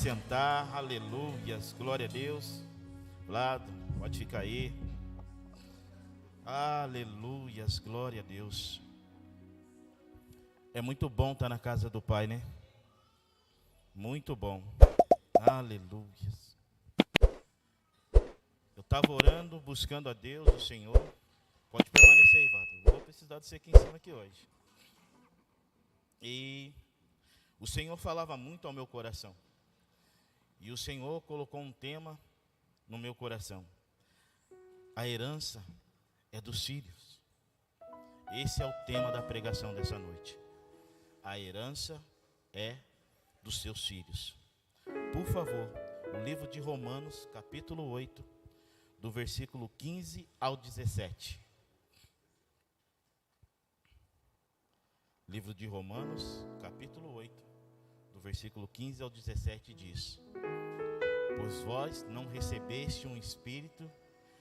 sentar, aleluias, glória a Deus. Vlado, pode ficar aí. Aleluias, glória a Deus. É muito bom estar na casa do Pai, né? Muito bom. Aleluias. Eu estava orando, buscando a Deus, o Senhor. Pode permanecer aí, Vlado. Vou precisar de você aqui em cima aqui hoje. E o Senhor falava muito ao meu coração. E o Senhor colocou um tema no meu coração. A herança é dos filhos. Esse é o tema da pregação dessa noite. A herança é dos seus filhos. Por favor, o livro de Romanos, capítulo 8, do versículo 15 ao 17. Livro de Romanos, capítulo 8, do versículo 15 ao 17 diz: Pois vós não recebeste um espírito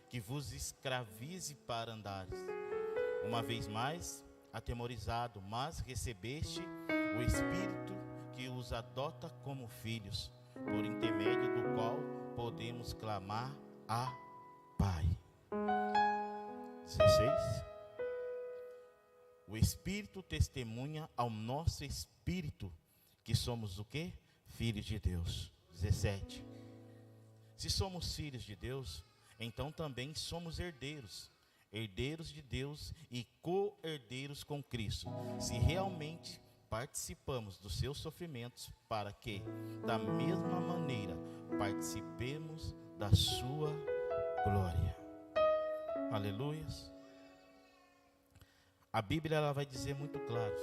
que vos escravize para andares, uma vez mais atemorizado, mas recebeste o espírito que os adota como filhos, por intermédio do qual podemos clamar a Pai. 16. O Espírito testemunha ao nosso espírito que somos o quê? Filhos de Deus. 17. Se somos filhos de Deus, então também somos herdeiros, herdeiros de Deus e co-herdeiros com Cristo, se realmente participamos dos seus sofrimentos, para que, da mesma maneira, participemos da sua glória. Aleluias. A Bíblia ela vai dizer muito claro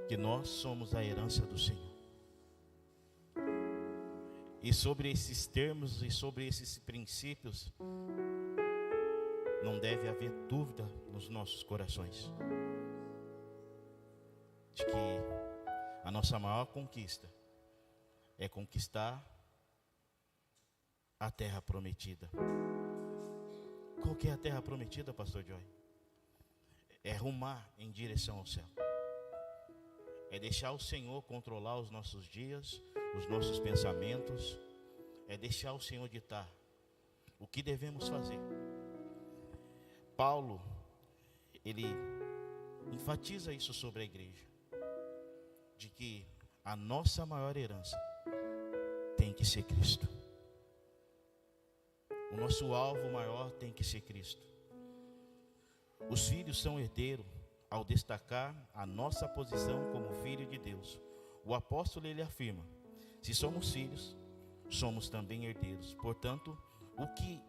que nós somos a herança do Senhor. E sobre esses termos e sobre esses princípios, não deve haver dúvida nos nossos corações de que a nossa maior conquista é conquistar a terra prometida. Qual que é a terra prometida, pastor Joy? É rumar em direção ao céu. É deixar o Senhor controlar os nossos dias, os nossos pensamentos. É deixar o Senhor ditar o que devemos fazer. Paulo, ele enfatiza isso sobre a igreja, de que a nossa maior herança tem que ser Cristo. O nosso alvo maior tem que ser Cristo. Os filhos são herdeiros ao destacar a nossa posição como filho de Deus. O apóstolo ele afirma: se somos filhos, somos também herdeiros. Portanto, o que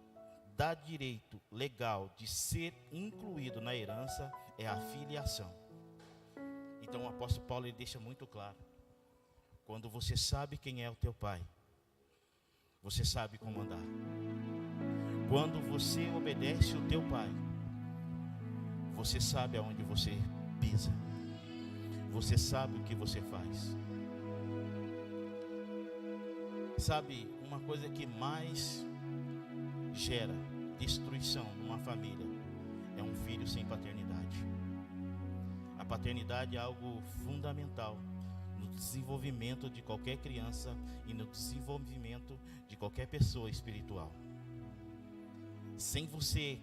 dá direito legal de ser incluído na herança é a filiação. Então o apóstolo Paulo ele deixa muito claro: quando você sabe quem é o teu pai, você sabe como andar. Quando você obedece o teu pai, você sabe aonde você pisa. Você sabe o que você faz. Sabe, uma coisa que mais gera destruição numa família é um filho sem paternidade. A paternidade é algo fundamental no desenvolvimento de qualquer criança e no desenvolvimento de qualquer pessoa espiritual. Sem você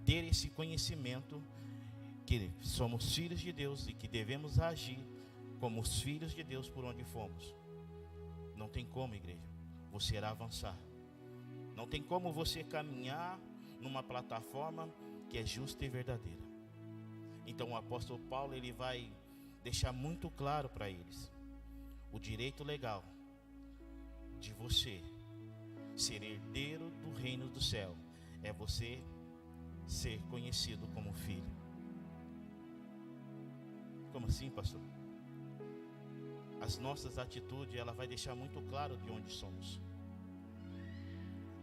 ter esse conhecimento que somos filhos de Deus e que devemos agir como os filhos de Deus por onde fomos, não tem como, igreja, você irá avançar. Não tem como você caminhar numa plataforma que é justa e verdadeira. Então o apóstolo Paulo ele vai deixar muito claro para eles o direito legal de você ser herdeiro do reino do céu. É você ser conhecido como filho. Como assim, pastor? As nossas atitudes, ela vai deixar muito claro de onde somos.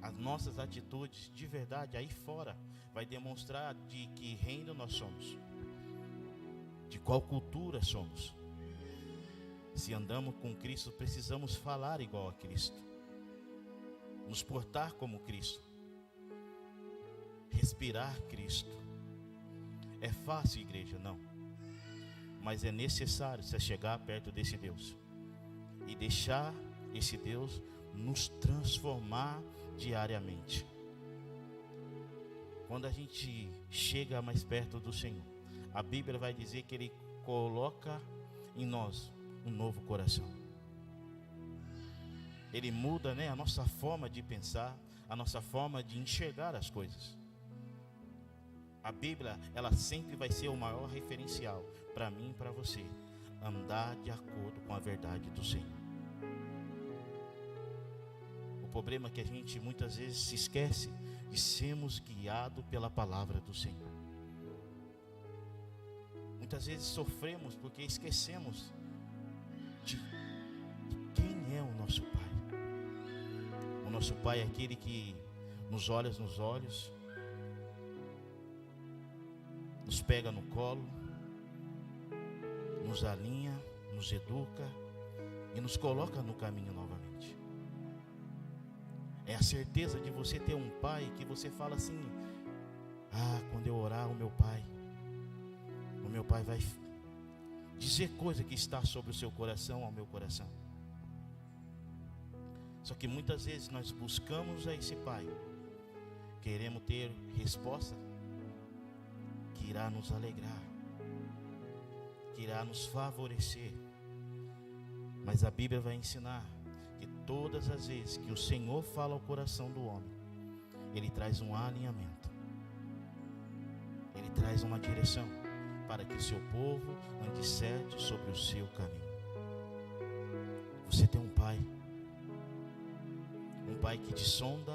As nossas atitudes, de verdade, aí fora, vai demonstrar de que reino nós somos. De qual cultura somos. Se andamos com Cristo, precisamos falar igual a Cristo. Nos portar como Cristo. Respirar Cristo. É fácil, igreja? Não. Mas é necessário você chegar perto desse Deus e deixar esse Deus nos transformar diariamente. Quando a gente chega mais perto do Senhor, a Bíblia vai dizer que Ele coloca em nós um novo coração. Ele muda, a nossa forma de pensar, a nossa forma de enxergar as coisas. A Bíblia, ela sempre vai ser o maior referencial para mim e para você. Andar de acordo com a verdade do Senhor. O problema é que a gente muitas vezes se esquece de sermos guiados pela palavra do Senhor. Muitas vezes sofremos porque esquecemos de quem é o nosso Pai. O nosso Pai é aquele que nos olha nos olhos, nos pega no colo, nos alinha, nos educa e nos coloca no caminho novamente. É a certeza de você ter um pai que você fala assim: quando eu orar, o meu pai vai dizer coisa que está sobre o seu coração ao meu coração. Só que muitas vezes nós buscamos a esse pai, queremos ter resposta que irá nos alegrar, que irá nos favorecer. Mas a Bíblia vai ensinar que todas as vezes que o Senhor fala ao coração do homem, Ele traz um alinhamento, Ele traz uma direção para que o seu povo ande certo sobre o seu caminho. Você tem um pai que te sonda,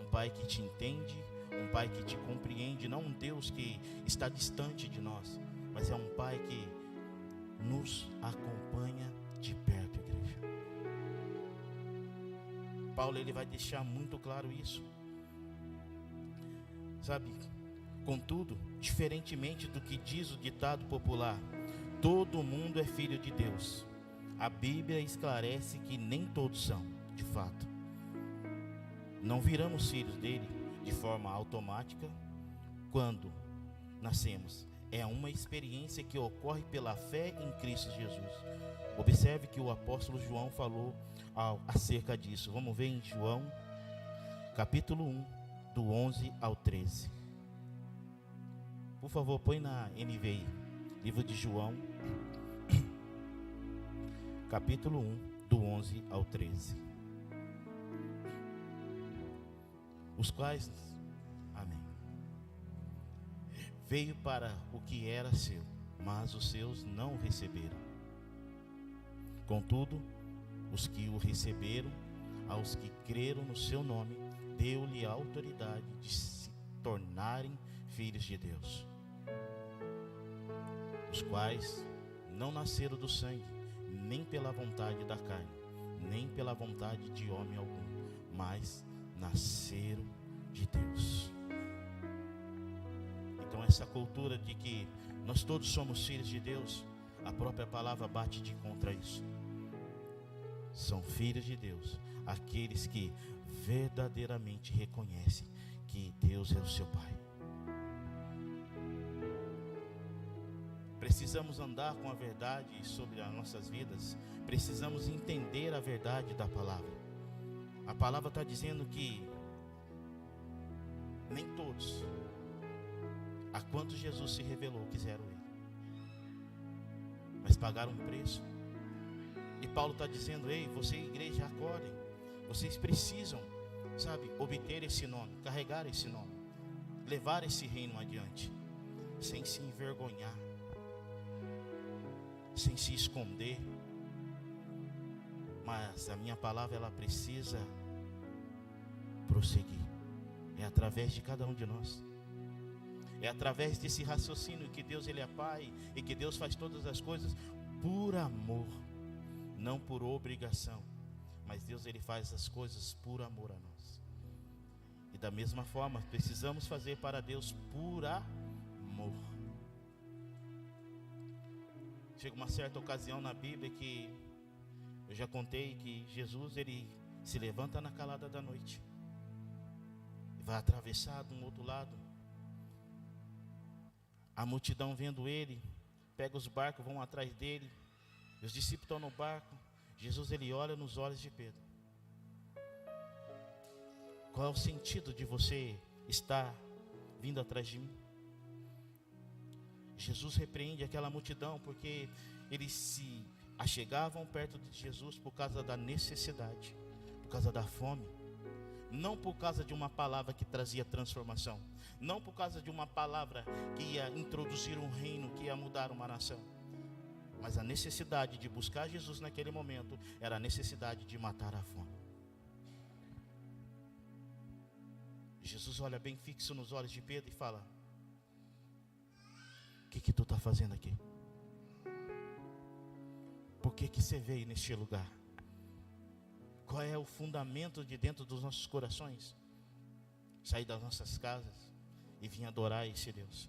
um pai que te entende, um pai que te compreende, não um Deus que está distante de nós, mas é um pai que nos acompanha de perto, igreja. Paulo, ele vai deixar muito claro isso, sabe? Contudo, diferentemente do que diz o ditado popular, todo mundo é filho de Deus. A Bíblia esclarece que nem todos são, de fato. Não viramos filhos dele de forma automática quando nascemos. É uma experiência que ocorre pela fé em Cristo Jesus. Observe que o apóstolo João falou acerca disso. Vamos ver em João, capítulo 1, do 11 ao 13. Por favor, põe na NVI, livro de João, capítulo 1, do 11 ao 13. Os quais, amém, veio para o que era seu, mas os seus não o receberam. Contudo, os que o receberam, aos que creram no seu nome, deu-lhe a autoridade de se tornarem filhos de Deus, os quais não nasceram do sangue, nem pela vontade da carne, nem pela vontade de homem algum, mas nasceram de Deus. Então essa cultura de que nós todos somos filhos de Deus, a própria palavra bate de contra isso. São filhos de Deus aqueles que verdadeiramente reconhecem que Deus é o seu Pai. Precisamos andar com a verdade sobre as nossas vidas. Precisamos entender a verdade da palavra. A palavra está dizendo que nem todos, a quantos Jesus se revelou, quiseram Ele, mas pagaram um preço. E Paulo está dizendo: ei, você, igreja, acordem. Vocês precisam, obter esse nome, carregar esse nome, levar esse reino adiante, sem se envergonhar, sem se esconder. Mas a minha palavra, ela precisa prosseguir. É através de cada um de nós. É através desse raciocínio que Deus, Ele é Pai, e que Deus faz todas as coisas por amor, não por obrigação. Mas Deus, Ele faz as coisas por amor a nós. E da mesma forma, precisamos fazer para Deus por amor. Chega uma certa ocasião na Bíblia que eu já contei que Jesus, Ele se levanta na calada da noite e vai atravessar de um outro lado. A multidão vendo Ele, pega os barcos, vão atrás dele. Os discípulos estão no barco Jesus, ele olha nos olhos de Pedro. Qual é o sentido de você estar vindo atrás de mim? Jesus repreende aquela multidão porque eles se achegavam perto de Jesus por causa da necessidade, por causa da fome, não por causa de uma palavra que trazia transformação, não por causa de uma palavra que ia introduzir um reino, que ia mudar uma nação, mas a necessidade de buscar Jesus naquele momento era a necessidade de matar a fome. Jesus olha bem fixo nos olhos de Pedro e fala: o que tu está fazendo aqui? Por que você veio neste lugar? Qual é o fundamento de dentro dos nossos corações? Sair das nossas casas e vir adorar esse Deus.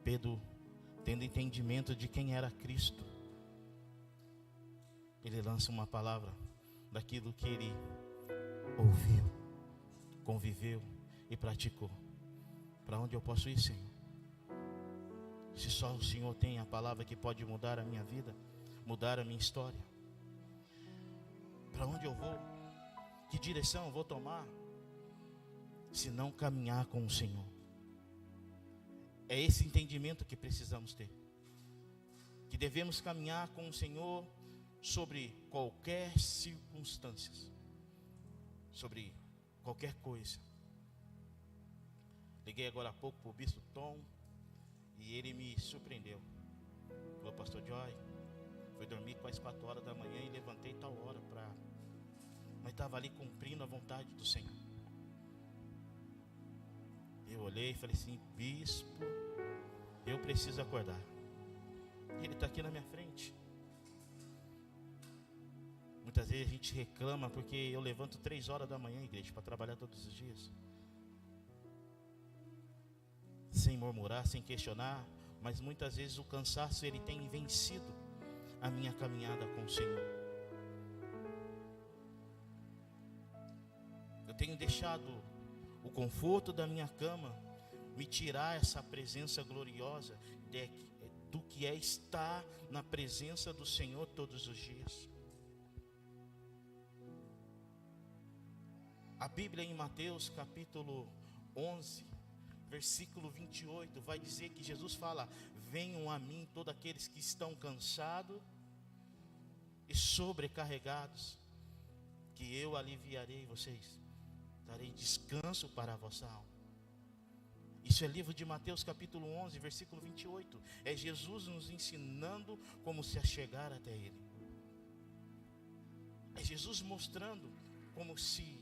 Pedro, tendo entendimento de quem era Cristo, ele lança uma palavra daquilo que ele ouviu, conviveu e praticou. Para onde eu posso ir, Senhor? Se só o Senhor tem a palavra que pode mudar a minha vida, mudar a minha história. Para onde eu vou? Que direção eu vou tomar? Se não caminhar com o Senhor. É esse entendimento que precisamos ter. Que devemos caminhar com o Senhor sobre qualquer circunstância, sobre qualquer coisa. Liguei agora há pouco para o Bispo Tom e ele me surpreendeu. Falou: pastor Joy, fui dormir quase 4 horas da manhã e levantei tal hora mas estava ali cumprindo a vontade do Senhor. Eu olhei e falei assim: bispo, eu preciso acordar. Ele está aqui na minha frente. Muitas vezes a gente reclama porque eu levanto 3 horas da manhã, igreja, para trabalhar todos os dias, sem murmurar, sem questionar, mas muitas vezes o cansaço ele tem vencido a minha caminhada com o Senhor. Eu tenho deixado o conforto da minha cama me tirar essa presença gloriosa do que é estar na presença do Senhor todos os dias. A Bíblia em Mateus capítulo 11, versículo 28, vai dizer que Jesus fala: venham a mim todos aqueles que estão cansados e sobrecarregados, que eu aliviarei vocês, darei descanso para a vossa alma. Isso é livro de Mateus capítulo 11, versículo 28. É Jesus nos ensinando como se achegar até Ele. É Jesus mostrando como se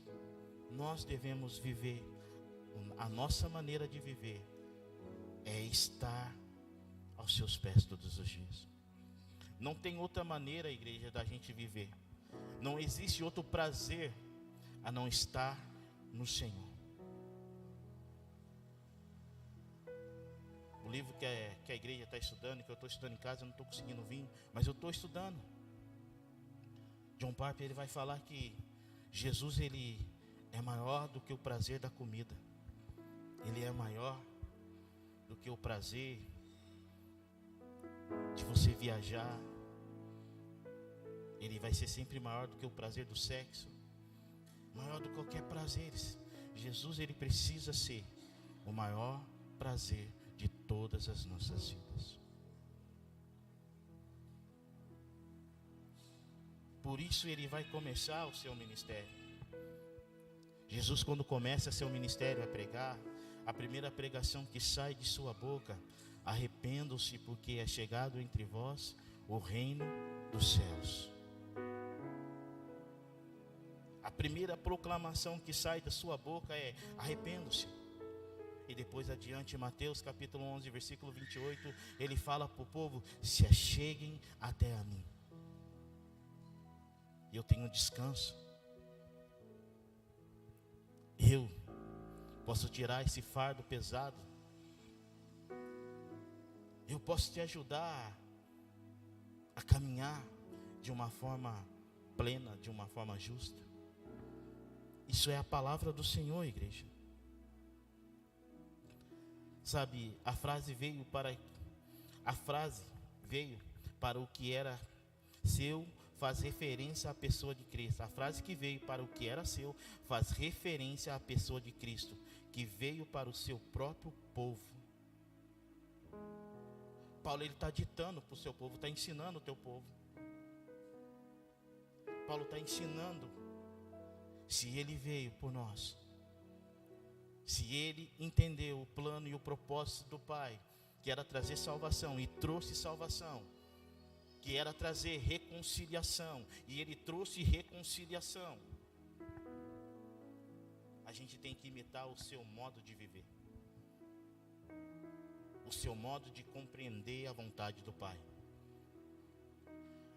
nós devemos viver. A nossa maneira de viver é estar aos seus pés todos os dias. Não tem outra maneira, igreja, da gente viver. Não existe outro prazer a não estar no Senhor. O livro que a igreja está estudando, que eu estou estudando em casa, eu não estou conseguindo vir, mas eu estou estudando. John Piper, ele vai falar que Jesus, ele é maior do que o prazer da comida. Ele é maior do que o prazer de você viajar. Ele vai ser sempre maior do que o prazer do sexo, maior do que qualquer prazer. Jesus, ele precisa ser o maior prazer de todas as nossas vidas. Por isso ele vai começar o seu ministério. Jesus, quando começa seu ministério a pregar, a primeira pregação que sai de sua boca: arrependam-se, porque é chegado entre vós o reino dos céus. A primeira proclamação que sai da sua boca é: arrependam-se. E depois adiante, Mateus capítulo 11, versículo 28, ele fala para o povo: se acheguem até a mim. Eu tenho descanso. Eu posso tirar esse fardo pesado. Eu posso te ajudar a caminhar de uma forma plena, de uma forma justa. Isso é a palavra do Senhor, igreja. Sabe, a frase veio para o que era Seu faz referência à pessoa de Cristo. A frase que veio para o que era seu faz referência à pessoa de Cristo, que veio para o seu próprio povo. Paulo, ele está ditando para o seu povo, está ensinando o teu povo. Paulo está ensinando, se ele veio por nós, se ele entendeu o plano e o propósito do Pai, que era trazer salvação, e trouxe salvação, que era trazer reconciliação, e ele trouxe reconciliação, a gente tem que imitar o seu modo de viver, o seu modo de compreender a vontade do Pai.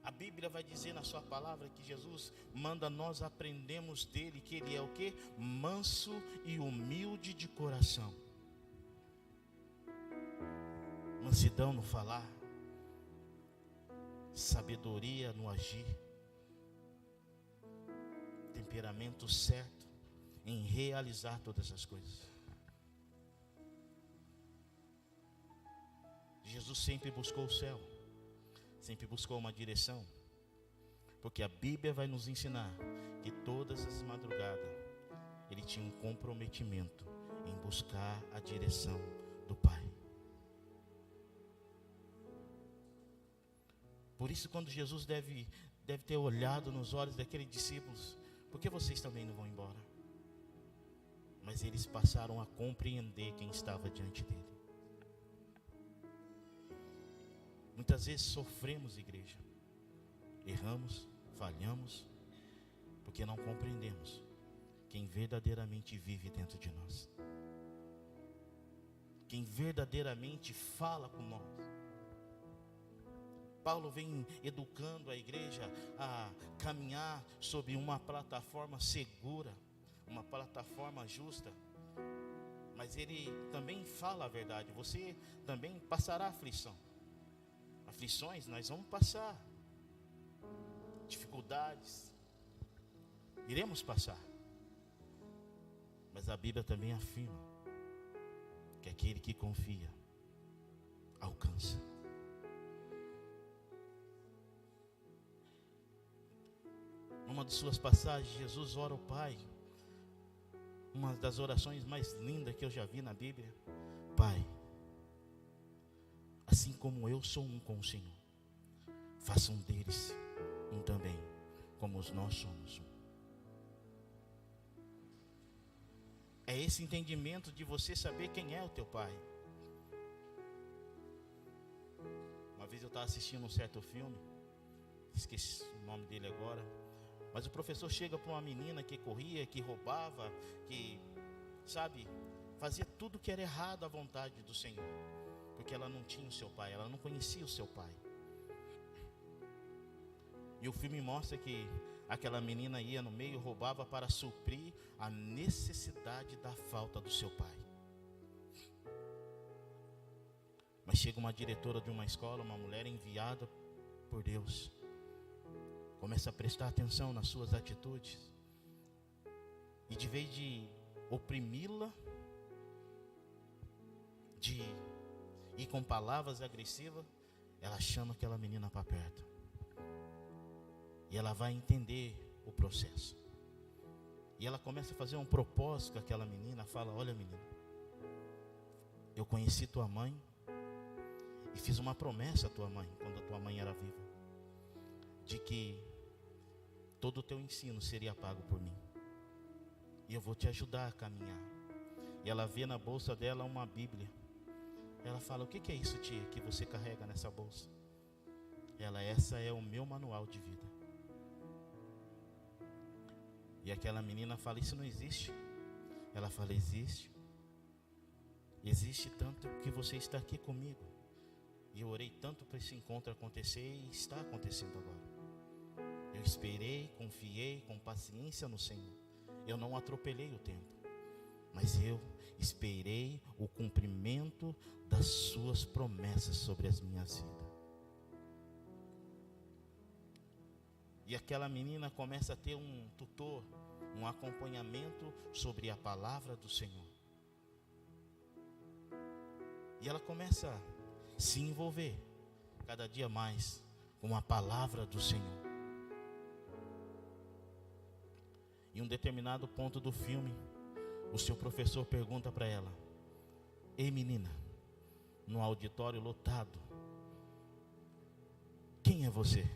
A Bíblia vai dizer na sua palavra que Jesus manda nós aprendemos dele, que ele é o quê? Manso e humilde de coração. Mansidão no falar, sabedoria no agir, temperamento certo em realizar todas as coisas. Jesus sempre buscou o céu, sempre buscou uma direção, porque a Bíblia vai nos ensinar que todas as madrugadas ele tinha um comprometimento em buscar a direção do Pai. Por isso, quando Jesus deve ter olhado nos olhos daqueles discípulos, por que vocês também não vão embora? Mas eles passaram a compreender quem estava diante dele. Muitas vezes sofremos, igreja, erramos, falhamos, porque não compreendemos quem verdadeiramente vive dentro de nós, quem verdadeiramente fala com nós. Paulo vem educando a igreja a caminhar sobre uma plataforma segura, uma plataforma justa, mas ele também fala a verdade. Você também passará aflição. Aflições nós vamos passar, dificuldades iremos passar, mas a Bíblia também afirma que aquele que confia alcança. Numa de suas passagens, Jesus ora ao Pai, uma das orações mais lindas que eu já vi na Bíblia: Pai, assim como eu sou um com o Senhor, façam deles um também, como nós somos um. É esse entendimento de você saber quem é o teu Pai. Uma vez eu estava assistindo um certo filme, esqueci o nome dele agora, mas o professor chega para uma menina que corria, que roubava, que, sabe, fazia tudo que era errado à vontade do Senhor, porque ela não tinha o seu pai, ela não conhecia o seu pai. E o filme mostra que aquela menina ia no meio, roubava para suprir a necessidade da falta do seu pai. Mas chega uma diretora de uma escola, uma mulher enviada por Deus, começa a prestar atenção nas suas atitudes, e de vez de oprimi-la, de ir com palavras agressivas, ela chama aquela menina para perto, e ela vai entender o processo, e ela começa a fazer um propósito com aquela menina. Fala: olha, menina, eu conheci tua mãe e fiz uma promessa à tua mãe, quando a tua mãe era viva, de que todo o teu ensino seria pago por mim, e eu vou te ajudar a caminhar. E ela vê na bolsa dela uma Bíblia. Ela fala: o que é isso, tia, que você carrega nessa bolsa? Ela: essa é o meu manual de vida. E aquela menina fala: isso não existe. Ela fala: existe. Existe tanto que você está aqui comigo. E eu orei tanto para esse encontro acontecer, e está acontecendo agora. Eu esperei, confiei com paciência no Senhor. Eu não atropelei o tempo, mas eu esperei o cumprimento das suas promessas sobre as minhas vidas. E aquela menina começa a ter um tutor, um acompanhamento sobre a palavra do Senhor. E ela começa a se envolver cada dia mais com a palavra do Senhor. Em um determinado ponto do filme, o seu professor pergunta para ela: ei menina, no auditório lotado, quem é você?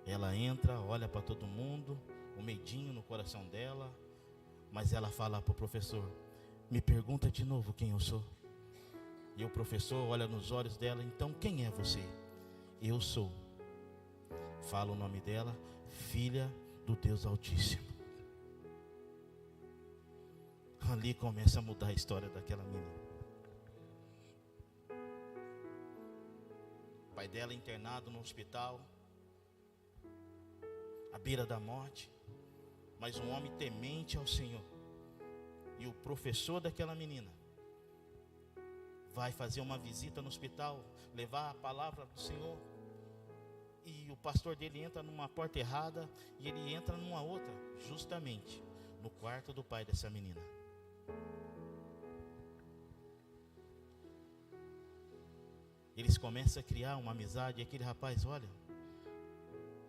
Ela entra, olha para todo mundo, o medinho no coração dela, mas ela fala para o professor: me pergunta de novo quem eu sou. E o professor olha nos olhos dela: então quem é você? Eu sou. Fala o nome dela: filha do Deus Altíssimo. Ali começa a mudar a história daquela menina. O pai dela internado no hospital, à beira da morte, mas um homem temente ao Senhor. E o professor daquela menina vai fazer uma visita no hospital, levar a palavra do Senhor. E o pastor dele entra numa porta errada e ele entra numa outra, justamente no quarto do pai dessa menina. Eles começam a criar uma amizade. E aquele rapaz: olha,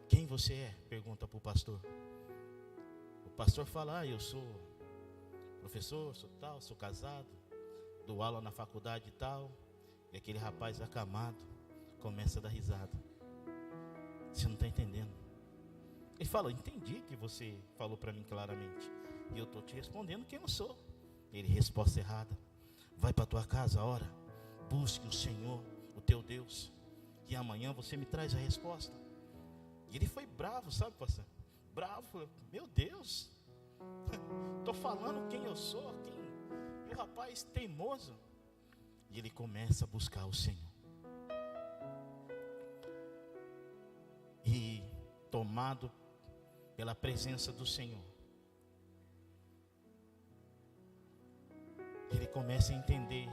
quem você é? Pergunta para o pastor. O pastor fala: eu sou professor, sou tal, sou casado, dou aula na faculdade e tal. E aquele rapaz acamado começa a dar risada. Você não está entendendo. Ele fala: entendi que você falou para mim claramente, e eu estou te respondendo quem eu sou. Ele: resposta errada. Vai para tua casa, ora, busque o Senhor, o teu Deus, e amanhã você me traz a resposta. E ele foi bravo, sabe, pastor? Bravo, falou: meu Deus, estou falando quem eu sou, e o rapaz teimoso. E ele começa a buscar o Senhor. E tomado pela presença do Senhor, ele começa a entender.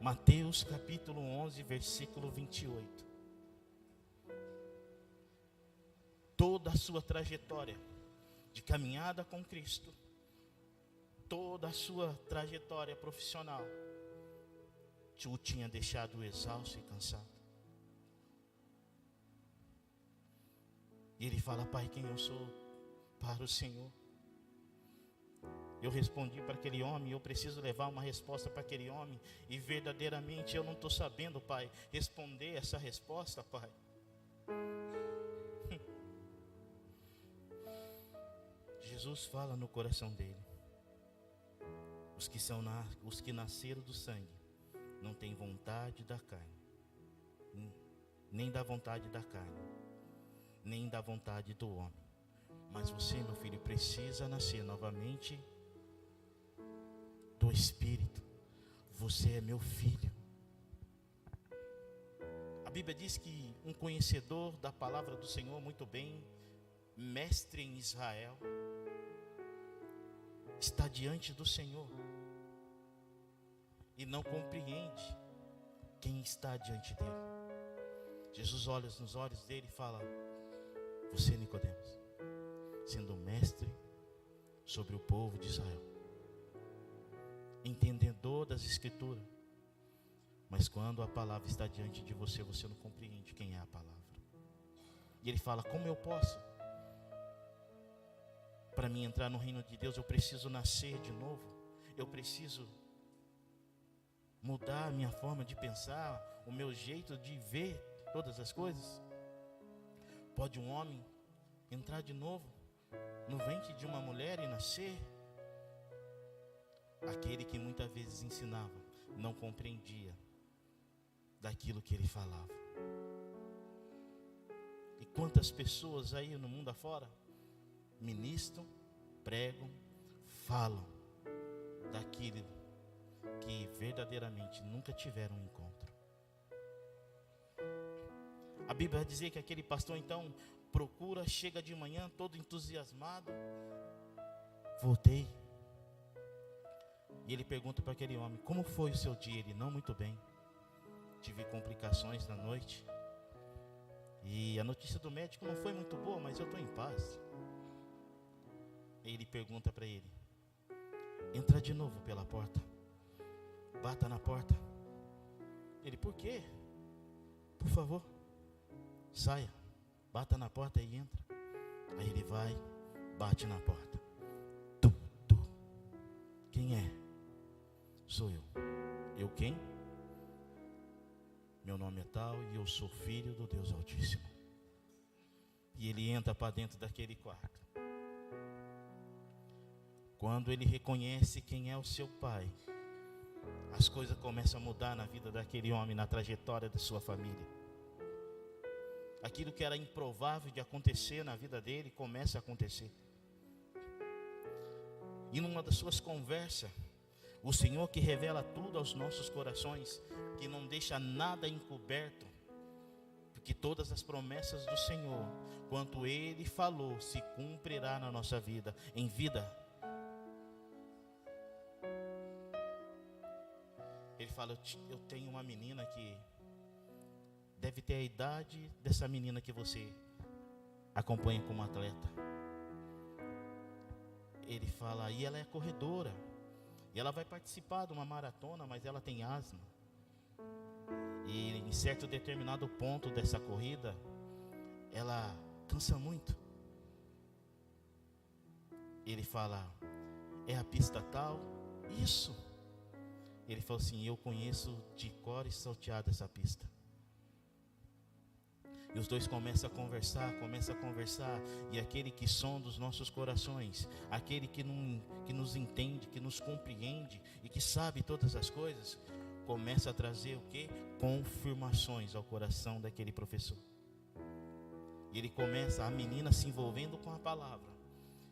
Mateus capítulo 11, versículo 28. Toda a sua trajetória de caminhada com Cristo, toda a sua trajetória profissional, o tinha deixado exausto e cansado. E ele fala: pai, quem eu sou para o Senhor? Eu respondi para aquele homem, eu preciso levar uma resposta para aquele homem, e verdadeiramente eu não estou sabendo, pai, responder essa resposta, pai. Jesus fala no coração dele: os que nasceram do sangue não têm vontade da carne, nem da vontade da carne, nem da vontade do homem. Mas você, meu filho, precisa nascer novamente do Espírito. Você é meu filho. A Bíblia diz que um conhecedor da palavra do Senhor, muito bem, mestre em Israel, está diante do Senhor e não compreende quem está diante dele. Jesus olha nos olhos dele e fala: você, Nicodemos, sendo mestre sobre o povo de Israel, entendedor das Escrituras, mas quando a palavra está diante de você, você não compreende quem é a palavra. E ele fala: como eu posso? Para mim entrar no reino de Deus, eu preciso nascer de novo. Eu preciso mudar a minha forma de pensar, o meu jeito de ver todas as coisas. Pode um homem entrar de novo no ventre de uma mulher e nascer? Aquele que muitas vezes ensinava não compreendia daquilo que ele falava. E quantas pessoas aí no mundo afora ministram, pregam, falam daquilo que verdadeiramente nunca tiveram um encontro. A Bíblia vai dizer que aquele pastor então procura, chega de manhã todo entusiasmado: voltei. E ele pergunta para aquele homem: como foi o seu dia? Ele: não, muito bem, tive complicações na noite, e a notícia do médico não foi muito boa, mas eu estou em paz. Ele pergunta para ele: entra de novo pela porta, bata na porta. Ele: por quê? por favor, saia, bata na porta e entra. Aí ele vai, bate na porta. Tu. Quem é? Sou eu. Eu quem? Meu nome é tal e eu sou filho do Deus Altíssimo. E ele entra para dentro daquele quarto. Quando ele reconhece quem é o seu pai, as coisas começam a mudar na vida daquele homem, na trajetória da sua família. Aquilo que era improvável de acontecer na vida dele, começa a acontecer. E numa das suas conversas, o Senhor que revela tudo aos nossos corações, que não deixa nada encoberto, porque todas as promessas do Senhor, quanto Ele falou, se cumprirá na nossa vida, em vida. Ele fala, eu tenho uma menina que deve ter a idade dessa menina que você acompanha como atleta. Ele fala, e ela é corredora, e ela vai participar de uma maratona, mas ela tem asma. E em certo determinado ponto dessa corrida, ela cansa muito. Ele fala, é a pista tal? Isso. Ele falou assim, eu conheço de cor e salteado essa pista. E os dois começam a conversar, e aquele que sonda os nossos corações, aquele que nos entende, que nos compreende e que sabe todas as coisas, começa a trazer o quê? Confirmações ao coração daquele professor. E ele começa, a menina se envolvendo com a palavra.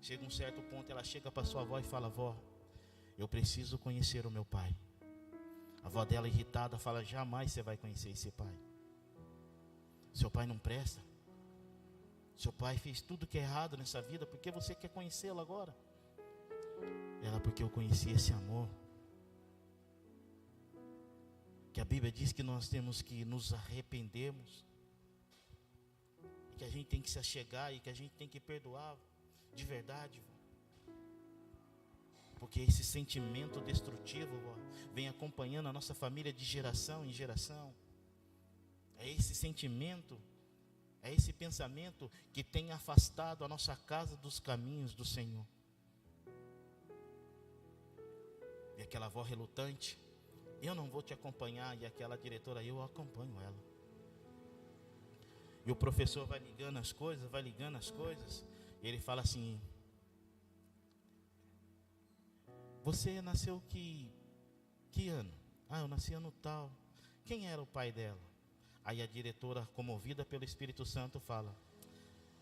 Chega um certo ponto, ela chega para sua avó e fala, vó, eu preciso conhecer o meu pai. A avó dela irritada fala, jamais você vai conhecer esse pai. Seu pai não presta. Seu pai fez tudo que é errado nessa vida, por que você quer conhecê-lo agora? Ela, porque eu conheci esse amor. Que a Bíblia diz que nós temos que nos arrependermos, que a gente tem que se achegar e que a gente tem que perdoar de verdade, porque esse sentimento destrutivo vem acompanhando a nossa família de geração em geração. É esse sentimento, é esse pensamento que tem afastado a nossa casa dos caminhos do Senhor. E aquela avó relutante, eu não vou te acompanhar, e aquela diretora, eu acompanho ela. E o professor vai ligando as coisas, e ele fala assim, você nasceu que ano? Ah, eu nasci ano tal. Quem era o pai dela? Aí a diretora, comovida pelo Espírito Santo, fala,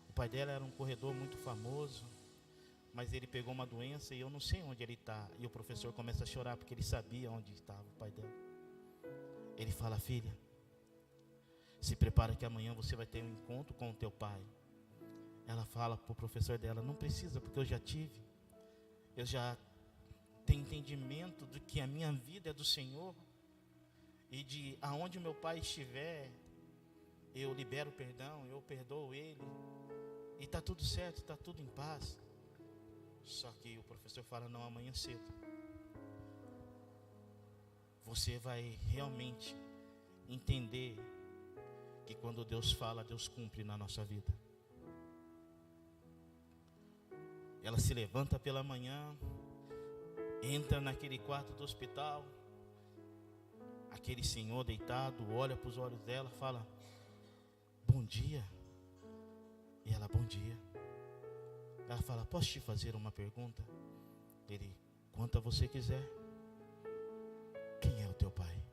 o pai dela era um corredor muito famoso, mas ele pegou uma doença e eu não sei onde ele está. E o professor começa a chorar, porque ele sabia onde estava o pai dela. Ele fala, filha, se prepara que amanhã você vai ter um encontro com o teu pai. Ela fala para o professor dela, não precisa, porque eu já tive. Eu já tenho entendimento de que a minha vida é do Senhor. E de aonde o meu pai estiver, eu libero perdão, eu perdoo ele. E está tudo certo, está tudo em paz. Só que o professor fala, não, amanhã cedo você vai realmente entender que quando Deus fala, Deus cumpre na nossa vida. Ela se levanta pela manhã, entra naquele quarto do hospital. Aquele senhor deitado, olha para os olhos dela, fala, bom dia. E ela, bom dia. Ela fala, posso te fazer uma pergunta? Ele, quanta você quiser. Quem é o teu pai?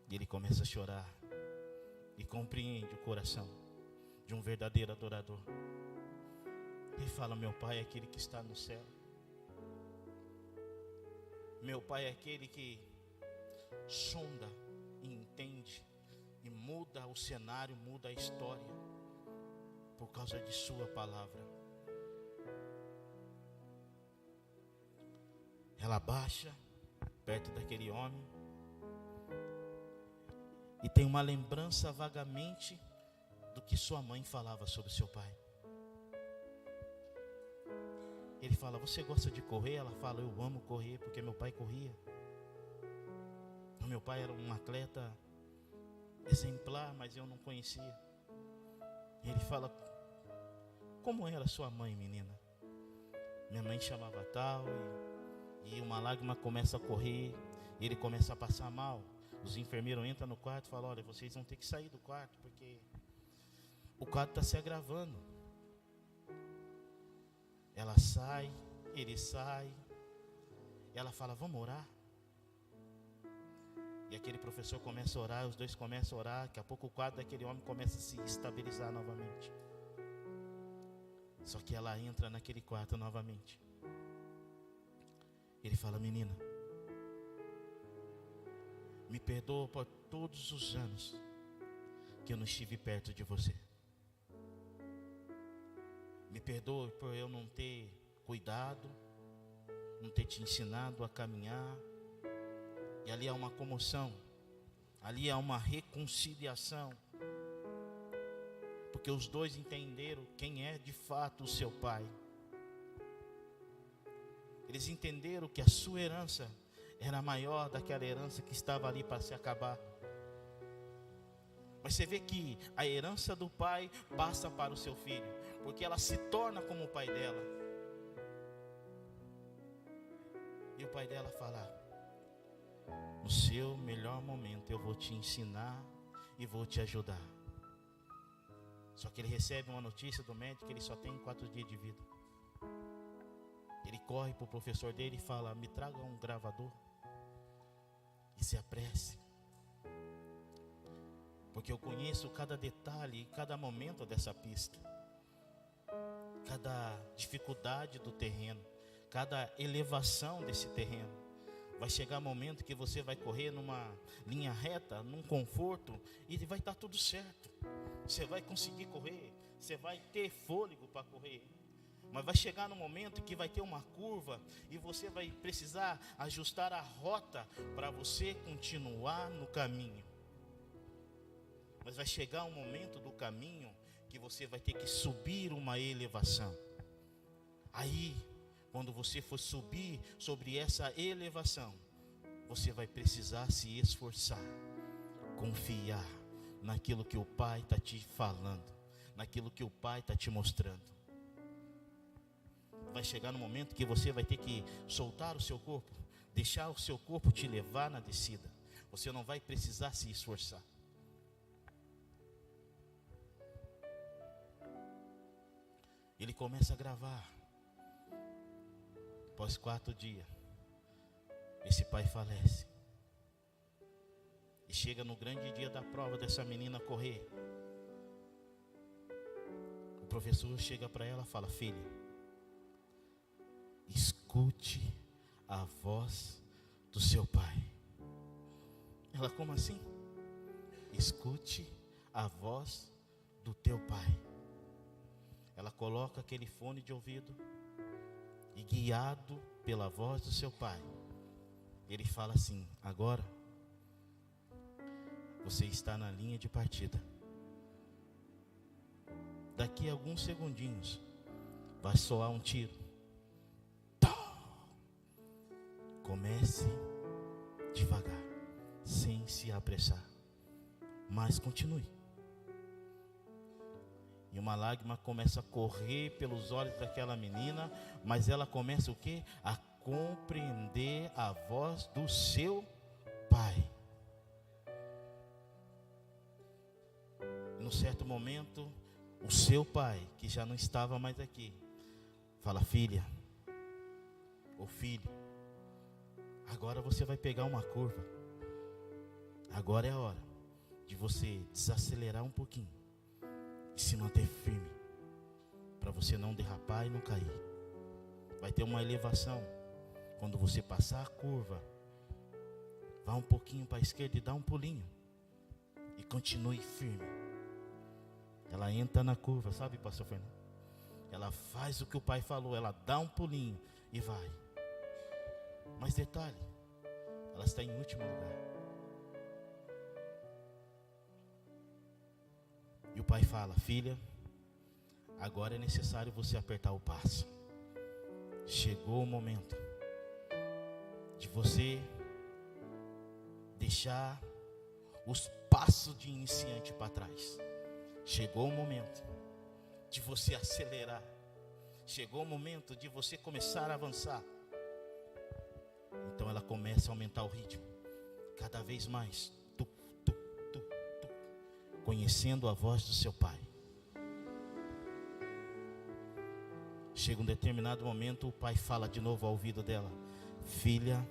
E ele começa a chorar e compreende o coração de um verdadeiro adorador. Ele fala, meu pai é aquele que está no céu. Meu pai é aquele que sonda e entende e muda o cenário, muda a história por causa de sua palavra. Ela baixa perto daquele homem e tem uma lembrança vagamente do que sua mãe falava sobre seu pai. Ele fala, você gosta de correr? Ela fala, eu amo correr porque meu pai corria. O meu pai era um atleta exemplar, mas eu não conhecia. E ele fala: como era sua mãe, menina? Minha mãe chamava tal, e uma lágrima começa a correr, e ele começa a passar mal. Os enfermeiros entram no quarto e falam: olha, vocês vão ter que sair do quarto, porque o quadro está se agravando. Ela sai, ele sai, ela fala: vamos orar? E aquele professor começa a orar, os dois começam a orar. Daqui a pouco o quadro daquele homem começa a se estabilizar novamente. Só que ela entra naquele quarto novamente. Ele fala: menina, me perdoa por todos os anos que eu não estive perto de você. Me perdoe por eu não ter cuidado, não ter te ensinado a caminhar. E ali há uma comoção, ali há uma reconciliação, porque os dois entenderam quem é de fato o seu pai. Eles entenderam que a sua herança era maior daquela herança que estava ali para se acabar. Mas você vê que a herança do pai passa para o seu filho, porque ela se torna como o pai dela. E o pai dela fala: no seu melhor momento eu vou te ensinar e vou te ajudar. Só que ele recebe uma notícia do médico que ele só tem 4 dias de vida. Ele corre para o professor dele e fala: me traga um gravador e se apresse, porque eu conheço cada detalhe e cada momento dessa pista, cada dificuldade do terreno, cada elevação desse terreno. Vai chegar um momento que você vai correr numa linha reta, num conforto, e vai estar tudo certo. Você vai conseguir correr, você vai ter fôlego para correr. Mas vai chegar no momento que vai ter uma curva e você vai precisar ajustar a rota para você continuar no caminho. Mas vai chegar um momento do caminho que você vai ter que subir uma elevação. Aí, quando você for subir sobre essa elevação, você vai precisar se esforçar, confiar naquilo que o Pai está te falando, naquilo que o Pai está te mostrando. Vai chegar no momento que você vai ter que soltar o seu corpo, deixar o seu corpo te levar na descida. Você não vai precisar se esforçar. Ele começa a gravar. Após 4 dias, esse pai falece. E chega no grande dia da prova dessa menina correr. O professor chega para ela e fala: filha, escute a voz do seu pai. Ela: como assim? Escute a voz do teu pai. Ela coloca aquele fone de ouvido e, guiado pela voz do seu pai, ele fala assim: agora você está na linha de partida. Daqui a alguns segundinhos vai soar um tiro. Comece devagar, sem se apressar, mas continue. E uma lágrima começa a correr pelos olhos daquela menina, mas ela começa o quê? A compreender a voz do seu pai. Num certo momento, o seu pai, que já não estava mais aqui, fala: filha, ou filho, agora você vai pegar uma curva. Agora é a hora de você desacelerar um pouquinho e se manter firme, para você não derrapar e não cair. Vai ter uma elevação. Quando você passar a curva, vá um pouquinho para a esquerda e dá um pulinho, e continue firme. Ela entra na curva, sabe, pastor Fernando? Ela faz o que o pai falou, ela dá um pulinho e vai. Mas detalhe, ela está em último lugar. E o pai fala: filha, agora é necessário você apertar o passo. Chegou o momento de você deixar os passo de iniciante para trás. Chegou o momento de você acelerar. Chegou o momento de você começar a avançar. Então ela começa a aumentar o ritmo. Cada vez mais. Conhecendo a voz do seu pai. Chega um determinado momento, o pai fala de novo ao ouvido dela: filha,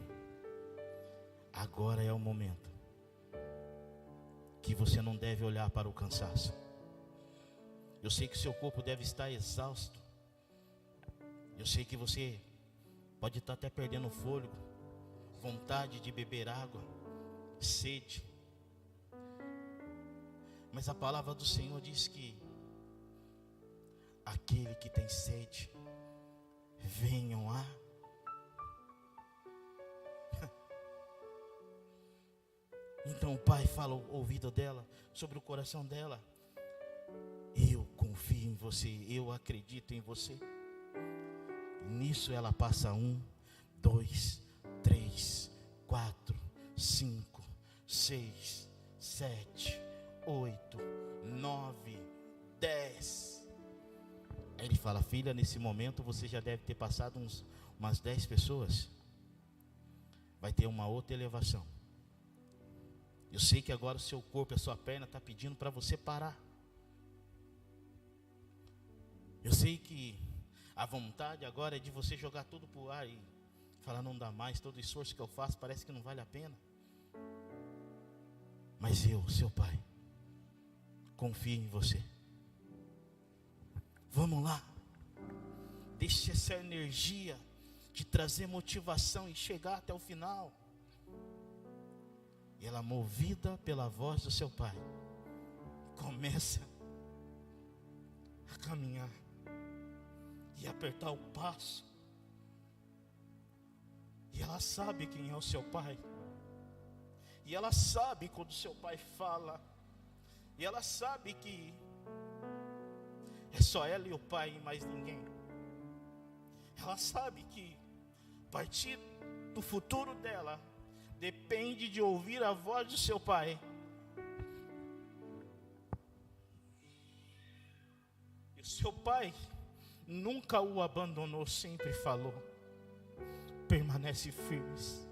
agora é o momento que você não deve olhar para o cansaço. Eu sei que seu corpo deve estar exausto. Eu sei que você pode estar até perdendo o fôlego, vontade de beber água, sede. Mas a palavra do Senhor diz que aquele que tem sede, venham a. Então o pai fala ao ouvido dela, sobre o coração dela: eu confio em você, eu acredito em você. Nisso ela passa 1, 2, 3, 4, 5, 6, 7, 8, 9, 10. Aí ele fala: filha, nesse momento você já deve ter passado umas 10 pessoas. Vai ter uma outra elevação. Eu sei que agora o seu corpo, a sua perna está pedindo para você parar. Eu sei que a vontade agora é de você jogar tudo para o ar e falar: não dá mais, todo o esforço que eu faço parece que não vale a pena. Mas eu, seu pai, confio em você. Vamos lá. Deixe essa energia de trazer motivação e chegar até o final. E ela, movida pela voz do seu pai, começa a caminhar e apertar o passo. E ela sabe quem é o seu pai. E ela sabe quando o seu pai fala. E ela sabe que é só ela e o pai e mais ninguém. Ela sabe que a partir do futuro dela depende de ouvir a voz do seu pai. E o seu pai nunca o abandonou, sempre falou: permanece firmes.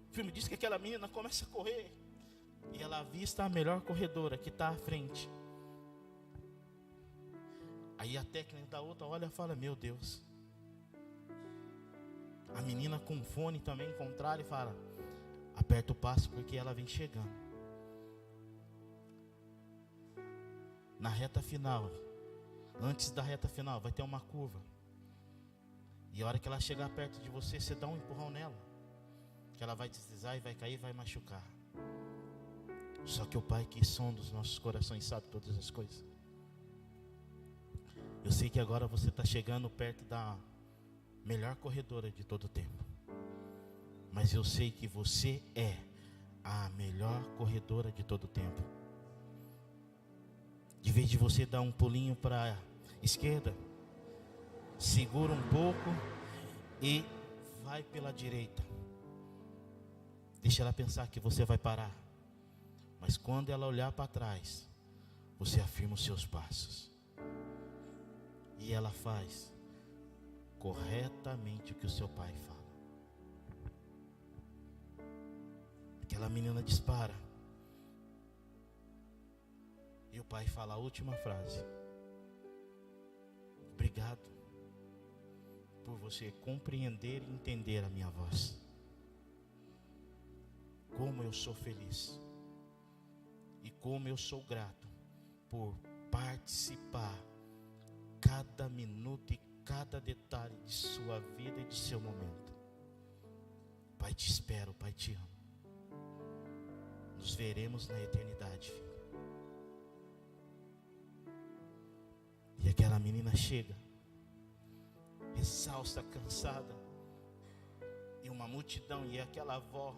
O filme diz que aquela menina começa a correr e ela avista a melhor corredora que está à frente. Aí a técnica da outra olha e fala: meu Deus. A menina com fone também contrário e fala: aperta o passo porque ela vem chegando. Na reta final, antes da reta final, vai ter uma curva. E a hora que ela chegar perto de você, você dá um empurrão nela, que ela vai deslizar e vai cair e vai machucar. Só que o Pai que sonda os nossos corações sabe todas as coisas. Eu sei que agora você está chegando perto da melhor corredora de todo o tempo. Mas eu sei que você é a melhor corredora de todo o tempo. De vez de você dar um pulinho para a esquerda, segura um pouco e vai pela direita. Deixa ela pensar que você vai parar. Mas quando ela olhar para trás, você afirma os seus passos. E ela faz corretamente o que o seu pai fala. Aquela menina dispara. E o pai fala a última frase: obrigado por você compreender e entender a minha voz. Como eu sou feliz e como eu sou grato por participar cada minuto e cada detalhe de sua vida e de seu momento. Pai, te espero, Pai, te amo. Nos veremos na eternidade, filho. E aquela menina chega, exausta, cansada, e uma multidão, e aquela avó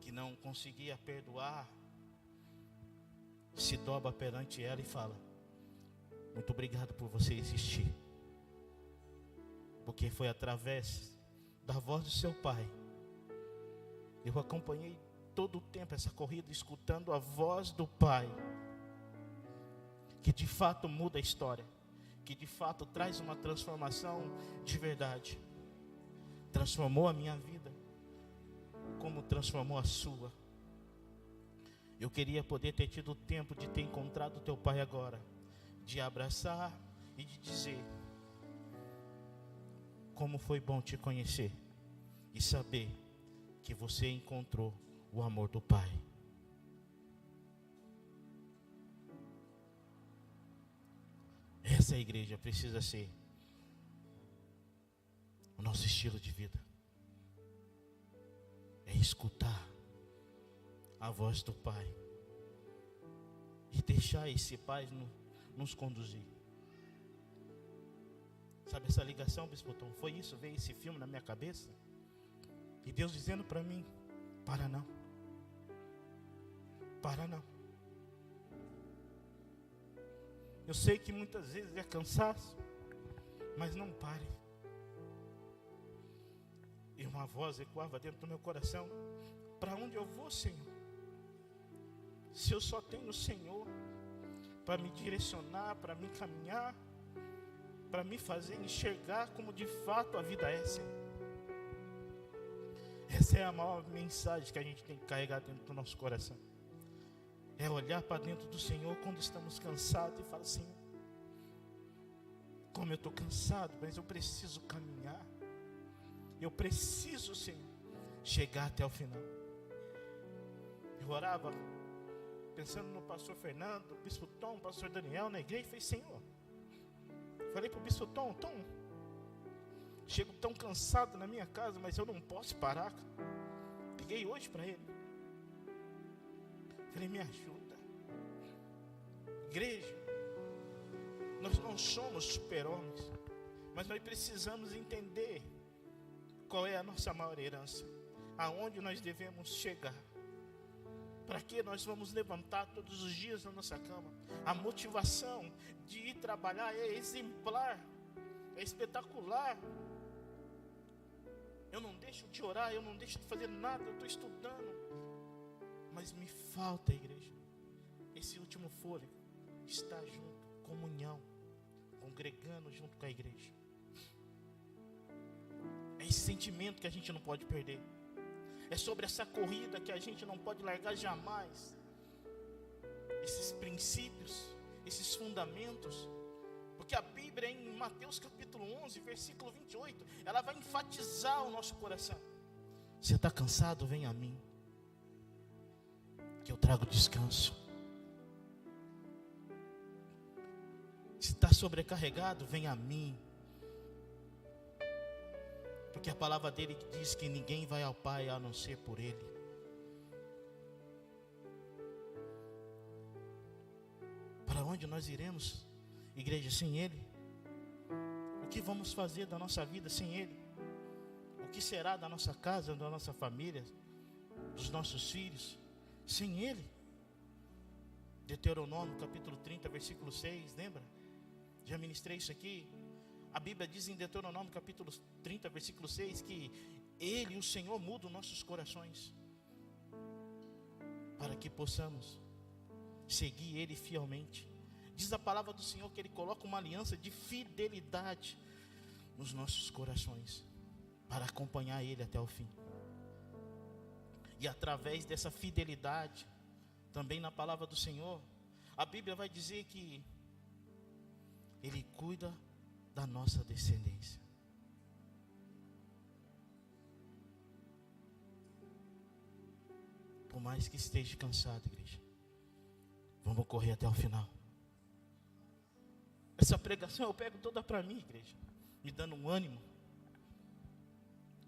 que não conseguia perdoar, se dobra perante ela e fala: muito obrigado por você existir, porque foi através da voz do seu pai Eu acompanhei todo o tempo essa corrida, escutando a voz do Pai, que de fato muda a história, que de fato traz uma transformação de verdade. Transformou a minha vida, como transformou a sua. Eu queria poder ter tido o tempo de ter encontrado o teu Pai agora, de abraçar e de dizer: como foi bom te conhecer e saber que você encontrou o amor do Pai. Essa igreja precisa ser o nosso estilo de vida. É escutar a voz do Pai e deixar esse Pai nos conduzir. Sabe essa ligação, Bispo Tom? Foi isso, veio esse filme na minha cabeça. E Deus dizendo para mim: para não. Para não. Eu sei que muitas vezes é cansaço, mas não pare. E uma voz ecoava dentro do meu coração: para onde eu vou, Senhor? Se eu só tenho o Senhor para me direcionar, para me caminhar, para me fazer enxergar como de fato a vida é, Senhor. Essa é a maior mensagem que a gente tem que carregar dentro do nosso coração. É olhar para dentro do Senhor quando estamos cansados e falar: Senhor, como eu estou cansado, mas eu preciso caminhar. Eu preciso, Senhor, chegar até o final. Eu orava pensando no pastor Fernando, Bispo Tom, pastor Daniel na igreja, e falei: Senhor, falei para o Bispo Tom: Tom, chego tão cansado na minha casa, mas eu não posso parar. Liguei hoje para ele. Falei: me ajuda. Igreja, nós não somos super-homens, mas nós precisamos entender qual é a nossa maior herança, aonde nós devemos chegar, para que nós vamos levantar todos os dias na nossa cama. A motivação de ir trabalhar é exemplar, é espetacular. Eu não deixo de orar, eu não deixo de fazer nada, eu estou estudando, mas me falta, igreja, esse último fôlego, estar junto, comunhão, congregando junto com a igreja. É esse sentimento que a gente não pode perder. É sobre essa corrida que a gente não pode largar jamais. Esses princípios, esses fundamentos. Porque a Bíblia, em Mateus capítulo 11, versículo 28, ela vai enfatizar o nosso coração. Você está cansado? Vem a mim, que eu trago descanso. Se está sobrecarregado, vem a mim. Porque a palavra dele diz que ninguém vai ao Pai a não ser por ele. Para onde nós iremos, igreja, sem ele? O que vamos fazer da nossa vida sem ele? O que será da nossa casa, da nossa família, dos nossos filhos, sem ele? Deuteronômio capítulo 30, versículo 6, lembra? Já ministrei isso aqui. A Bíblia diz em Deuteronômio capítulo 30, versículo 6, que ele, o Senhor, muda os nossos corações, para que possamos seguir ele fielmente. Diz a palavra do Senhor que ele coloca uma aliança de fidelidade nos nossos corações, para acompanhar ele até o fim. E através dessa fidelidade, também na palavra do Senhor, a Bíblia vai dizer que ele cuida da nossa descendência. Por mais que esteja cansado, igreja, vamos correr até o final. Essa pregação eu pego toda para mim, igreja, me dando um ânimo,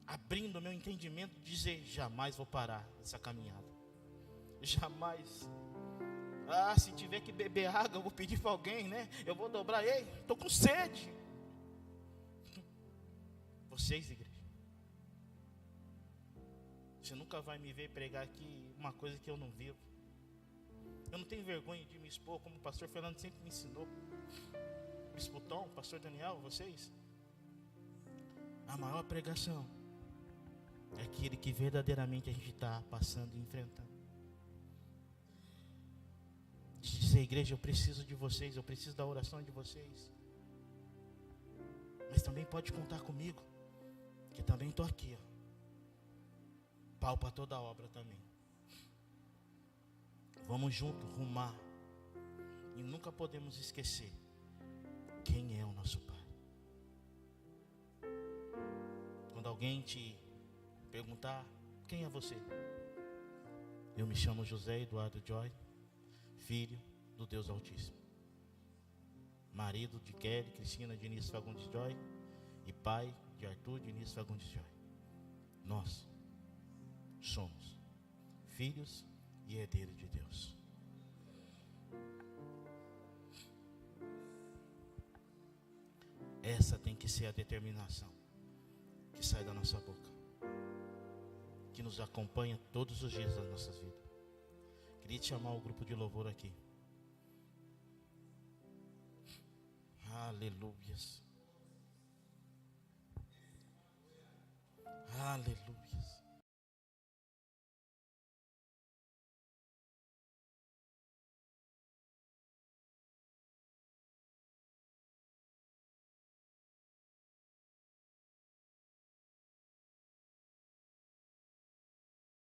abrindo o meu entendimento, de dizer: jamais vou parar essa caminhada. Jamais. Se tiver que beber água, eu vou pedir para alguém, né? Eu vou dobrar: ei, estou com sede. Vocês, igreja, você nunca vai me ver pregar aqui uma coisa que eu não vivo. Eu não tenho vergonha de me expor, como o pastor Fernando sempre me ensinou. Bispo Tom, pastor Daniel, vocês, a maior pregação é aquele que verdadeiramente a gente está passando e enfrentando. De dizer, igreja, eu preciso de vocês, eu preciso da oração de vocês. Mas também pode contar comigo, que também estou aqui, ó. Pau para toda a obra também. Vamos junto rumar. E nunca podemos esquecer quem é o nosso Pai. Quando alguém te perguntar, quem é você? Eu me chamo José Eduardo Joy, filho do Deus Altíssimo, marido de Kelly Cristina Diniz Fagundes Joy e pai de Arthur Diniz Fagundes Joy. Nós somos filhos e herdeiros de Deus. Essa tem que ser a determinação que sai da nossa boca, que nos acompanha todos os dias das nossas vidas. Queria te chamar o grupo de louvor aqui. Aleluias. Aleluia.